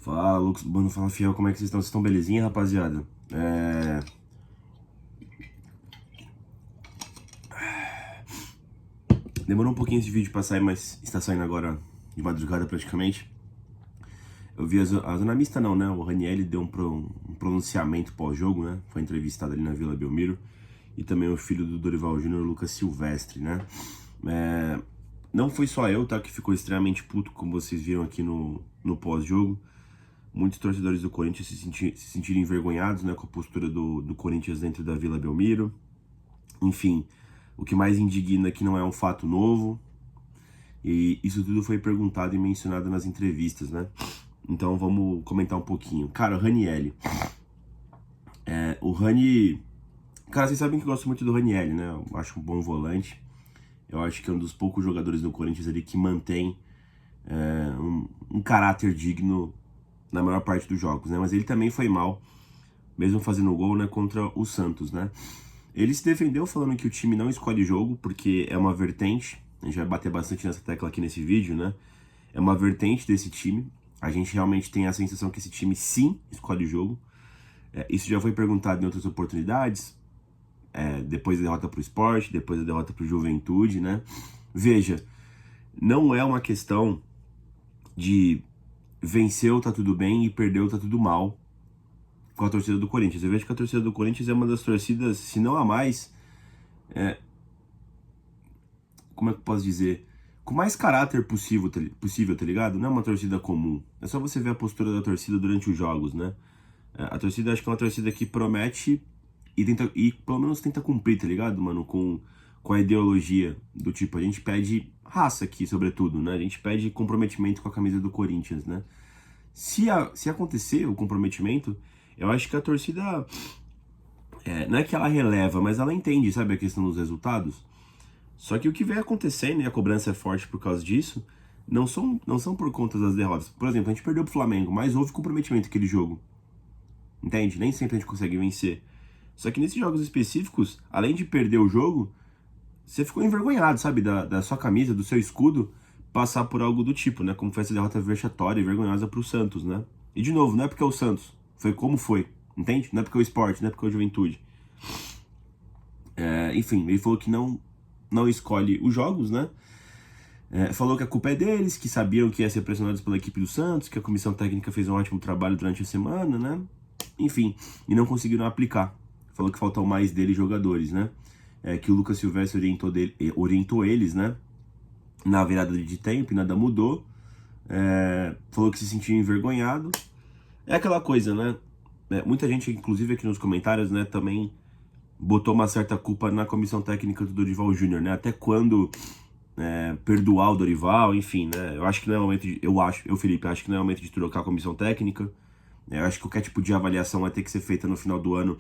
Fala, Lucas do Bando, fala Fiel, como é que vocês estão? Vocês estão belezinha, rapaziada? Demorou um pouquinho esse vídeo pra sair, mas está saindo agora de madrugada praticamente. Eu vi a Zona Mista não, né? O Ranieri deu um pronunciamento pós-jogo, né? Foi entrevistado ali na Vila Belmiro. E também o filho do Dorival Júnior, Lucas Silvestre, né? Não foi só eu, tá? Que ficou extremamente puto, como vocês viram aqui no pós-jogo. Muitos torcedores do Corinthians se sentiram envergonhados, né, com a postura do Corinthians dentro da Vila Belmiro. Enfim, o que mais indigna é que não é um fato novo. E isso tudo foi perguntado e mencionado nas entrevistas, né? Então vamos comentar um pouquinho. Cara, o Ranieri. O Rani... Cara, vocês sabem que eu gosto muito do Ranieri, né? Eu acho um bom volante. Eu acho que é um dos poucos jogadores do Corinthians ali que mantém um caráter digno na maior parte dos jogos, né? Mas ele também foi mal, mesmo fazendo gol, né, contra o Santos, né? Ele se defendeu falando que o time não escolhe jogo, porque é uma vertente, a gente vai bater bastante nessa tecla aqui nesse vídeo, né? É uma vertente desse time, a gente realmente tem a sensação que esse time sim escolhe o jogo. Isso já foi perguntado em outras oportunidades, depois da derrota pro Sport, depois da derrota pro Juventude, né? Veja, não é uma questão de venceu, tá tudo bem, e perdeu, tá tudo mal com a torcida do Corinthians. Eu vejo que a torcida do Corinthians é uma das torcidas, se não a mais, como é que eu posso dizer, com mais caráter possível, tá ligado? Não é uma torcida comum. É só você ver a postura da torcida durante os jogos, né? A torcida, acho que é uma torcida que promete e pelo menos tenta cumprir, tá ligado, mano? Com a ideologia do tipo, a gente pede raça aqui, sobretudo, né? A gente pede comprometimento com a camisa do Corinthians, né? Se acontecer o comprometimento, eu acho que a torcida, não é que ela releva, mas ela entende, sabe, a questão dos resultados. Só que o que vem acontecendo, e a cobrança é forte por causa disso, não são por conta das derrotas. Por exemplo, a gente perdeu pro Flamengo, mas houve comprometimento naquele jogo. Entende? Nem sempre a gente consegue vencer. Só que nesses jogos específicos, além de perder o jogo, você ficou envergonhado, sabe, da sua camisa, do seu escudo, passar por algo do tipo, né? Como foi essa derrota vexatória e vergonhosa pro Santos, né? E de novo, não é porque é o Santos, foi como foi, entende? Não é porque é o Sport, não é porque é o Juventude. Enfim, ele falou que não escolhe os jogos, né? Falou que a culpa é deles, que sabiam que ia ser pressionados pela equipe do Santos, que a comissão técnica fez um ótimo trabalho durante a semana, né? Enfim, e não conseguiram aplicar. Falou que faltam mais deles jogadores, né? Que o Lucas Silvestre orientou eles, né? Na virada de tempo e nada mudou. Falou que se sentia envergonhado. É aquela coisa, né? Muita gente, inclusive aqui nos comentários, né, também botou uma certa culpa na comissão técnica do Dorival Júnior, né? Até quando perdoar o Dorival, enfim, né? Eu acho que não é momento de. Felipe, acho que não é momento de trocar a comissão técnica. Eu acho que qualquer tipo de avaliação vai ter que ser feita no final do ano,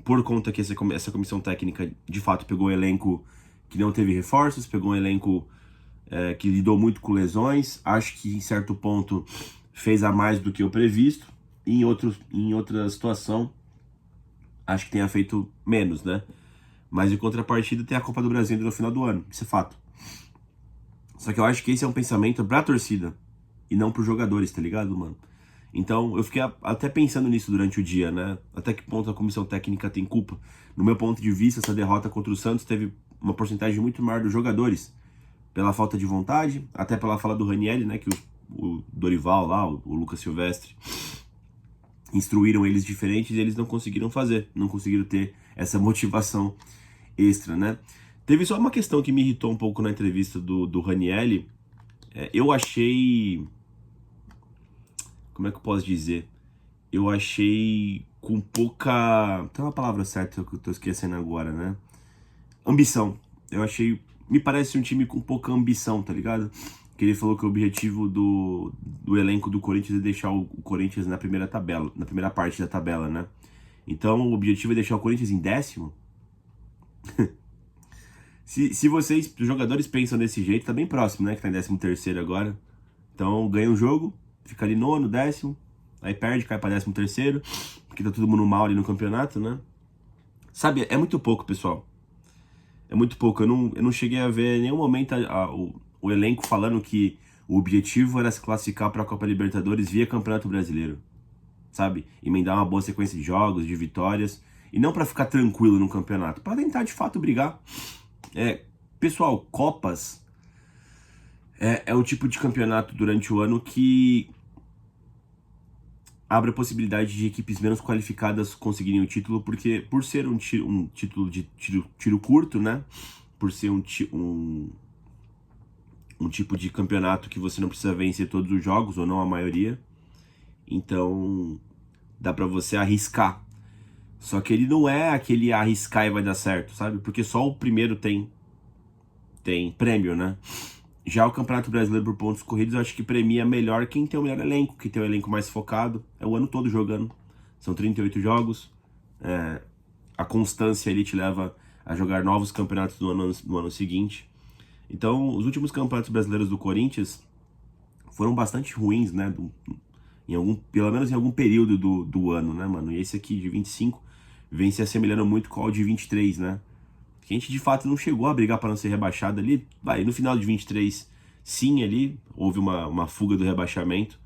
por conta que essa comissão técnica de fato pegou um elenco que não teve reforços, pegou um elenco que lidou muito com lesões. Acho que em certo ponto fez a mais do que o previsto. E em outra situação, acho que tenha feito menos, né? Mas em contrapartida tem a Copa do Brasil no final do ano, isso é fato. Só que eu acho que esse é um pensamento pra torcida e não pros jogadores, tá ligado, mano? Então eu fiquei até pensando nisso durante o dia, né? Até que ponto a comissão técnica tem culpa. No meu ponto de vista, essa derrota contra o Santos teve uma porcentagem muito maior dos jogadores, pela falta de vontade, até pela fala do Ranieri, né? Que o Dorival lá, o Lucas Silvestre, instruíram eles diferentes e eles não conseguiram fazer, não conseguiram ter essa motivação extra, né? Teve só uma questão que me irritou um pouco na entrevista do Ranieri. Eu achei... Como é que eu posso dizer? Eu achei com pouca... Tem uma palavra certa que eu tô esquecendo agora, né? Ambição. Eu achei... Me parece um time com pouca ambição, tá ligado? Que ele falou que o objetivo do elenco do Corinthians é deixar o Corinthians na primeira tabela, na primeira parte da tabela, né? Então o objetivo é deixar o Corinthians em 10º? Se vocês, os jogadores, pensam desse jeito, tá bem próximo, né? Que tá em 13º agora. Então ganha um jogo, fica ali nono, 10º, aí perde, cai pra 13º, porque tá todo mundo mal ali no campeonato, né? Sabe, é muito pouco, pessoal. É muito pouco. Eu não cheguei a ver em nenhum momento o elenco falando que O objetivo era se classificar para a Copa Libertadores via Campeonato Brasileiro, sabe? Emendar uma boa sequência de jogos, de vitórias, e não para ficar tranquilo no campeonato, para tentar de fato brigar. Pessoal, Copas é o tipo de campeonato durante o ano que abre a possibilidade de equipes menos qualificadas conseguirem o título, porque por ser um título de tiro curto, né? Por ser um tipo de campeonato que você não precisa vencer todos os jogos, ou não a maioria, então dá pra você arriscar. Só que ele não é aquele arriscar e vai dar certo, sabe? Porque só o primeiro tem prêmio, né? Já o Campeonato Brasileiro por pontos corridos, eu acho que premia melhor quem tem o melhor elenco, quem tem o elenco mais focado. É o ano todo jogando. São 38 jogos. A constância ali te leva a jogar novos campeonatos no ano seguinte. Então, os últimos campeonatos brasileiros do Corinthians foram bastante ruins, né? Pelo menos em algum período do ano, né, mano? E esse aqui de 25 vem se assemelhando muito com o de 23, né? Que a gente de fato não chegou a brigar para não ser rebaixado ali. No final de 23, sim, ali houve uma fuga do rebaixamento,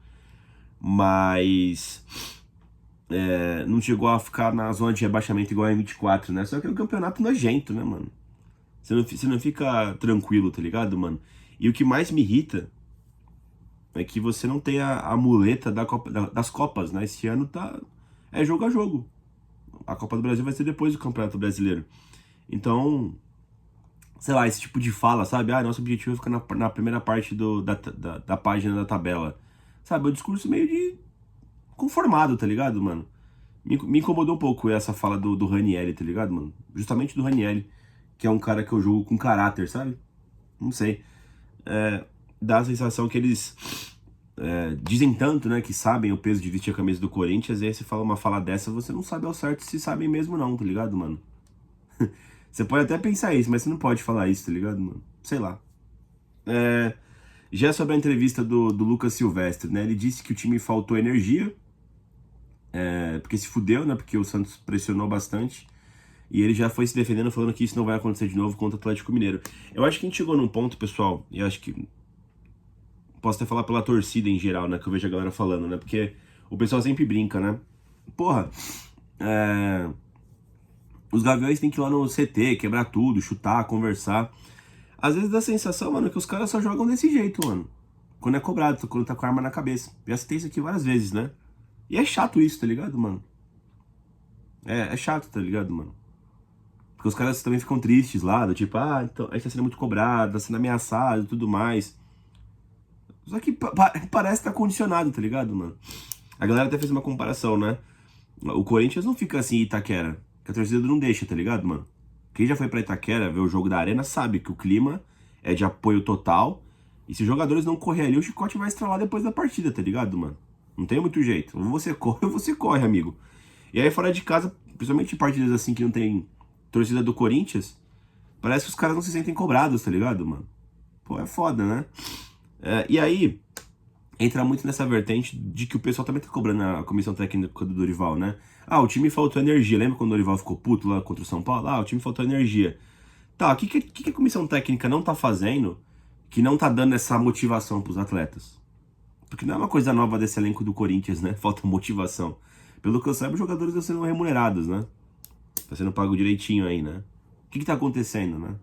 mas não chegou a ficar na zona de rebaixamento igual em 24, né? Só que é um campeonato nojento, né, mano? Você não fica tranquilo, tá ligado, mano? E o que mais me irrita é que você não tem a muleta das Copas, né? Esse ano é jogo a jogo. A Copa do Brasil vai ser depois do Campeonato Brasileiro. Então, sei lá, esse tipo de fala, sabe? Nosso objetivo é ficar na primeira parte da página da tabela. Sabe, é um discurso meio de conformado, tá ligado, mano? Me incomodou um pouco essa fala do Ranieri, tá ligado, mano? Justamente do Ranieri, que é um cara que eu julgo com caráter, sabe? Não sei. Dá a sensação que eles dizem tanto, né, que sabem o peso de vestir a camisa do Corinthians, e aí você fala uma fala dessa, você não sabe ao certo se sabem mesmo não, tá ligado, mano? Você pode até pensar isso, mas você não pode falar isso, tá ligado, mano? Sei lá. Já sobre a entrevista do Lucas Silvestre, né? Ele disse que o time faltou energia, porque se fudeu, né? Porque o Santos pressionou bastante. E ele já foi se defendendo, falando que isso não vai acontecer de novo contra o Atlético Mineiro. Eu acho que a gente chegou num ponto, pessoal, e eu acho que posso até falar pela torcida em geral, né? Que eu vejo a galera falando, né? Porque o pessoal sempre brinca, né? Porra, os Gaviões têm que ir lá no CT, quebrar tudo, chutar, conversar. Às vezes dá a sensação, mano, que os caras só jogam desse jeito, mano. Quando é cobrado, quando tá com a arma na cabeça. Já citei isso aqui várias vezes, né? E é chato isso, tá ligado, mano? É chato, tá ligado, mano? Porque os caras também ficam tristes lá, do tipo, então, a gente tá sendo muito cobrado, tá sendo ameaçado e tudo mais. Só que parece que tá condicionado, tá ligado, mano? A galera até fez uma comparação, né? O Corinthians não fica assim em Itaquera, que a torcida não deixa, tá ligado, mano? Quem já foi pra Itaquera ver o jogo da Arena sabe que o clima é de apoio total. E se os jogadores não correr ali, o chicote vai estralar depois da partida, tá ligado, mano? Não tem muito jeito. Ou você corre ou você corre, amigo. E aí fora de casa, principalmente em partidas assim que não tem torcida do Corinthians, parece que os caras não se sentem cobrados, tá ligado, mano? Pô, é foda, né? E aí, entra muito nessa vertente de que o pessoal também tá cobrando a comissão técnica do Dorival, né? O time faltou energia. Lembra quando o Dorival ficou puto lá contra o São Paulo? O time faltou energia. Tá, o que a comissão técnica não tá fazendo que não tá dando essa motivação pros atletas? Porque não é uma coisa nova desse elenco do Corinthians, né? Falta motivação. Pelo que eu saiba, os jogadores estão sendo remunerados, né? Tá sendo pago direitinho aí, né? O que tá acontecendo, né?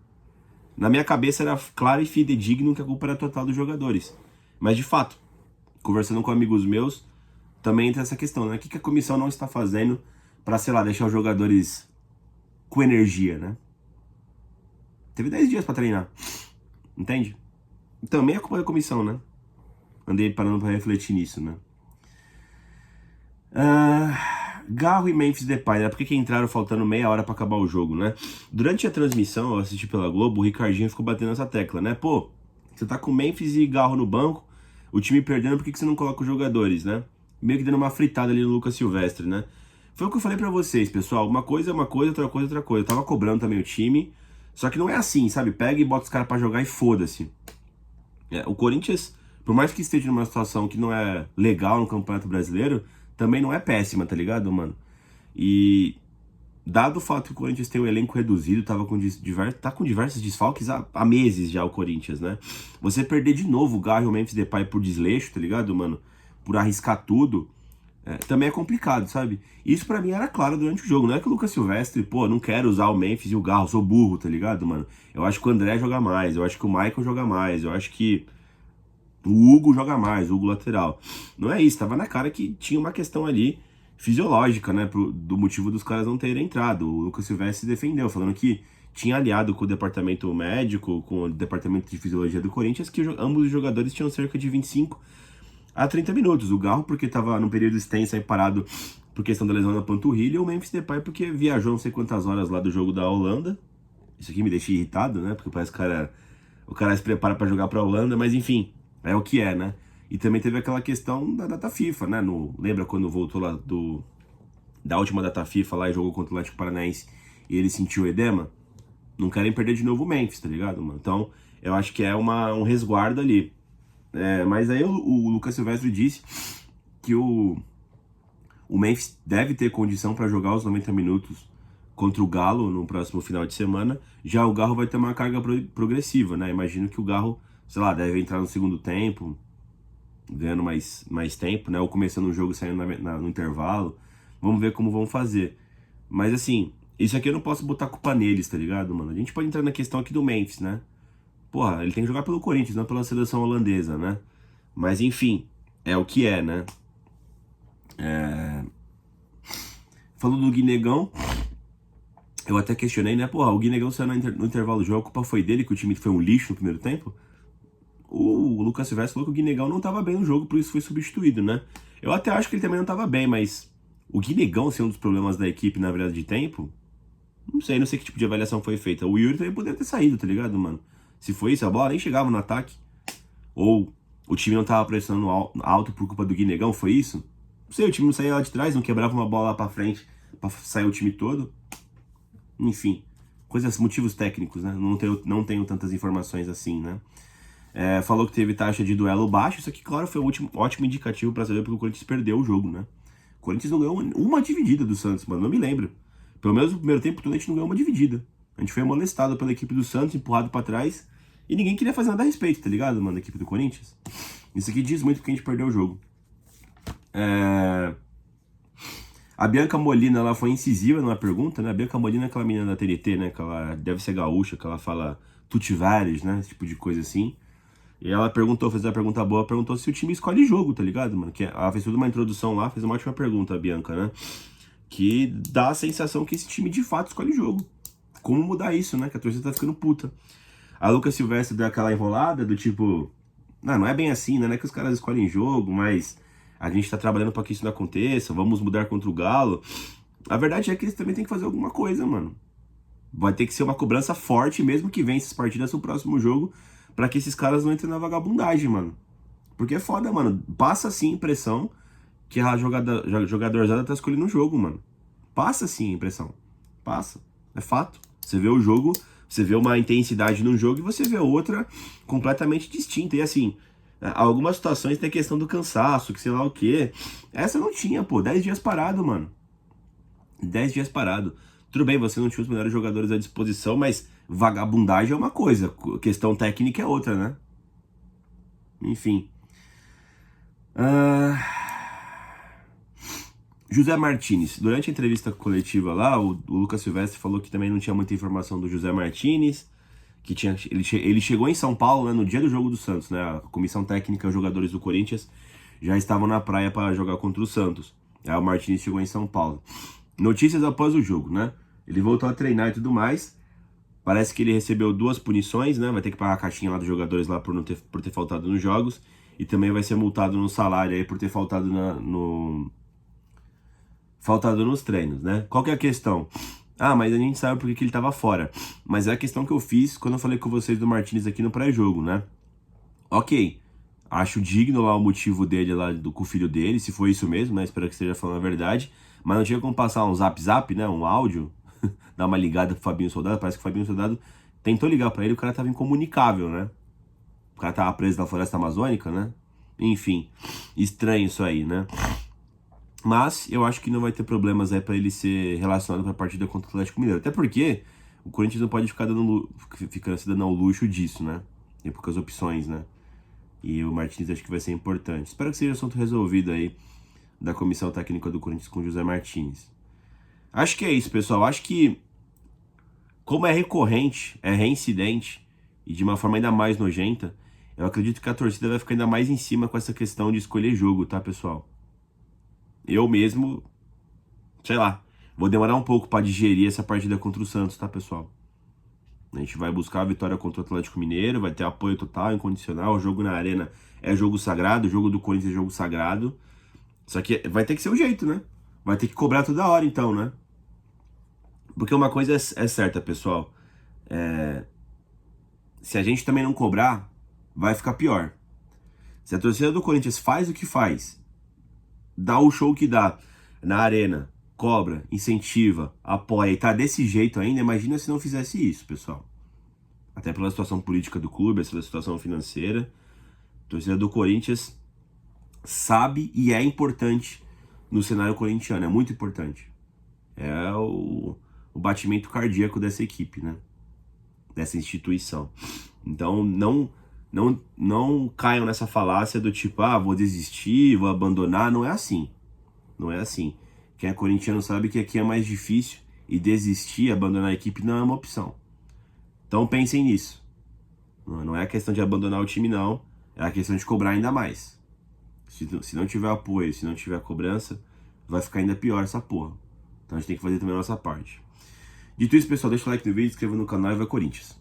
Na minha cabeça era claro e fidedigno que a culpa era total dos jogadores. Mas de fato, conversando com amigos meus, também entra essa questão, né? O que a comissão não está fazendo pra, sei lá, deixar os jogadores com energia, né? Teve 10 dias pra treinar, entende? Também é culpa da comissão, né? Andei parando pra refletir nisso, né? Garro e Memphis Depay, né? Por que entraram faltando meia hora pra acabar o jogo, né? Durante a transmissão, eu assisti pela Globo, o Ricardinho ficou batendo essa tecla, né? Pô, você tá com Memphis e Garro no banco, o time perdendo, por que você não coloca os jogadores, né? Meio que dando uma fritada ali no Lucas Silvestre, né? Foi o que eu falei pra vocês, pessoal. Uma coisa é uma coisa, outra coisa é outra coisa. Eu tava cobrando também o time, só que não é assim, sabe? Pega e bota os caras pra jogar e foda-se. O Corinthians, por mais que esteja numa situação que não é legal no Campeonato Brasileiro, também não é péssima, tá ligado, mano? E dado o fato que o Corinthians tem um elenco reduzido, tá com diversos desfalques há meses já o Corinthians, né? Você perder de novo o Garro e o Memphis Depay por desleixo, tá ligado, mano? Por arriscar tudo, também é complicado, sabe? Isso pra mim era claro durante o jogo. Não é que o Lucas Silvestre, pô, não quero usar o Memphis e o Garro, sou burro, tá ligado, mano? Eu acho que o André joga mais, eu acho que o Michael joga mais, eu acho que o Hugo joga mais, o Hugo lateral. Não é isso, tava na cara que tinha uma questão ali fisiológica, né, do motivo dos caras não terem entrado. O Lucas Silvestre se defendeu, falando que tinha aliado com o departamento médico, com o departamento de fisiologia do Corinthians, que ambos os jogadores tinham cerca de 25 a 30 minutos. O Garro porque estava num período extenso aí parado por questão da lesão na panturrilha, e o Memphis Depay porque viajou não sei quantas horas lá do jogo da Holanda. Isso aqui me deixa irritado, né, porque parece que o cara se prepara para jogar para a Holanda, mas enfim, é o que é, né? E também teve aquela questão da data FIFA, né? Lembra quando voltou lá da última data FIFA lá e jogou contra o Atlético Paranaense e ele sentiu edema? Não querem perder de novo o Memphis, tá ligado, mano? Então, eu acho que é um resguardo ali. Mas aí o Lucas Silvestre disse que o Memphis deve ter condição para jogar os 90 minutos contra o Galo no próximo final de semana. Já o Garro vai ter uma carga progressiva, né? Imagino que o Garro, sei lá, deve entrar no segundo tempo, ganhando mais tempo, né? Ou começando o jogo saindo no intervalo. Vamos ver como vão fazer. Mas assim, isso aqui eu não posso botar culpa neles, tá ligado, mano? A gente pode entrar na questão aqui do Memphis, né? Porra, ele tem que jogar pelo Corinthians, não pela seleção holandesa, né? Mas enfim, é o que é, né? Falando do Guinegão, eu até questionei, né? Porra, o Guinegão saiu no intervalo do jogo, a culpa foi dele, que o time foi um lixo no primeiro tempo? O Lucas Silvestre falou que o Guinegão não estava bem no jogo, por isso foi substituído, né? Eu até acho que ele também não estava bem, mas o Guinegão ser um dos problemas da equipe na virada de tempo, não sei que tipo de avaliação foi feita. O Yuri também poderia ter saído, tá ligado, mano? Se foi isso, a bola nem chegava no ataque. Ou o time não tava pressionando alto por culpa do Guinegão, foi isso? Não sei, o time não saía lá de trás, não quebrava uma bola lá pra frente pra sair o time todo. Enfim, motivos técnicos, né? Não tenho tantas informações assim, né? Falou que teve taxa de duelo baixa. Isso aqui, claro, foi um ótimo indicativo pra saber porque o Corinthians perdeu o jogo, né? O Corinthians não ganhou uma dividida do Santos, mano, não me lembro. Pelo menos no primeiro tempo todo a gente não ganhou uma dividida. A gente foi molestado pela equipe do Santos, empurrado pra trás, e ninguém queria fazer nada a respeito, tá ligado, mano, da equipe do Corinthians? Isso aqui diz muito porque a gente perdeu o jogo. A Bianca Molina, ela foi incisiva numa pergunta, né? A Bianca Molina é aquela menina da TNT, né? Que ela deve ser gaúcha, que ela fala tutivares, né? Esse tipo de coisa assim. E ela fez uma pergunta boa, perguntou se o time escolhe jogo, tá ligado, mano? Que ela fez toda uma introdução lá, fez uma ótima pergunta, a Bianca, né? Que dá a sensação que esse time de fato escolhe jogo. Como mudar isso, né? Que a torcida tá ficando puta. A Lucas Silvestre deu aquela enrolada do tipo... Não é bem assim, né? Não é que os caras escolhem jogo, mas a gente tá trabalhando pra que isso não aconteça, vamos mudar contra o Galo. A verdade é que eles também têm que fazer alguma coisa, mano. Vai ter que ser uma cobrança forte, mesmo que vença as partidas no próximo jogo, pra que esses caras não entrem na vagabundagem, mano. Porque é foda, mano. Passa sim a impressão que a jogadorzada tá escolhendo o jogo, mano. Passa sim a impressão. Passa. É fato. Você vê o jogo, você vê uma intensidade num jogo e você vê outra completamente distinta. E assim, algumas situações tem a questão do cansaço, que sei lá o quê. Essa não tinha, pô. 10 dias parado, mano. 10 dias parado. Tudo bem, você não tinha os melhores jogadores à disposição, mas vagabundagem é uma coisa, questão técnica é outra, né? Enfim. José Martinez. Durante a entrevista coletiva lá, o Lucas Silvestre falou que também não tinha muita informação do José Martinez, que ele chegou em São Paulo, né, no dia do jogo do Santos, né? A comissão técnica e os jogadores do Corinthians já estavam na praia para jogar contra o Santos. Aí o Martinez chegou em São Paulo. Notícias após o jogo, né? Ele voltou a treinar e tudo mais. Parece que ele recebeu 2 punições, né? Vai ter que pagar a caixinha lá dos jogadores lá por ter faltado nos jogos. E também vai ser multado no salário aí por ter faltado faltado nos treinos, né? Qual que é a questão? Mas a gente sabe por que ele tava fora. Mas é a questão que eu fiz quando eu falei com vocês do Martinez aqui no pré-jogo, né? Ok, acho digno lá o motivo dele lá com o filho dele, se foi isso mesmo, né? Espero que esteja falando a verdade. Mas não tinha como passar um zap, né? Um áudio, dar uma ligada pro Fabinho Soldado. Parece que o Fabinho Soldado tentou ligar pra ele, o cara tava incomunicável, né? O cara tava preso na floresta amazônica, né? Enfim, estranho isso aí, né? Mas eu acho que não vai ter problemas aí pra ele ser relacionado pra partida contra o Atlético Mineiro. Até porque o Corinthians não pode ficar se dando ao luxo disso, né? Tem poucas opções, né? E o Martins acho que vai ser importante. Espero que seja assunto resolvido aí da comissão técnica do Corinthians com o José Martins. Acho que é isso, pessoal. Acho que, como é recorrente, é reincidente e de uma forma ainda mais nojenta, eu acredito que a torcida vai ficar ainda mais em cima com essa questão de escolher jogo, tá, pessoal? Eu mesmo, sei lá, vou demorar um pouco pra digerir essa partida contra o Santos, tá, pessoal? A gente vai buscar a vitória contra o Atlético Mineiro, vai ter apoio total, incondicional. O jogo na Arena é jogo sagrado, o jogo do Corinthians é jogo sagrado. Só que vai ter que ser o jeito, né? Vai ter que cobrar toda hora, então, né? Porque uma coisa é certa, pessoal. Se a gente também não cobrar, vai ficar pior. Se a torcida do Corinthians faz o que faz, dá o show que dá na Arena, cobra, incentiva, apoia e tá desse jeito ainda, imagina se não fizesse isso, pessoal. Até pela situação política do clube, pela situação financeira. A torcida do Corinthians sabe e é importante no cenário corintiano, é muito importante. É o batimento cardíaco dessa equipe, né? Dessa instituição. Então não caiam nessa falácia do tipo, vou desistir, vou abandonar. Não é assim. Não é assim. Quem é corintiano sabe que aqui é mais difícil e desistir, abandonar a equipe não é uma opção. Então pensem nisso. Não é a questão de abandonar o time, não. É a questão de cobrar ainda mais. Se não tiver apoio, se não tiver cobrança, vai ficar ainda pior essa porra. Então a gente tem que fazer também a nossa parte. Dito isso, pessoal, deixa o like no vídeo, inscreva no canal e vai Corinthians!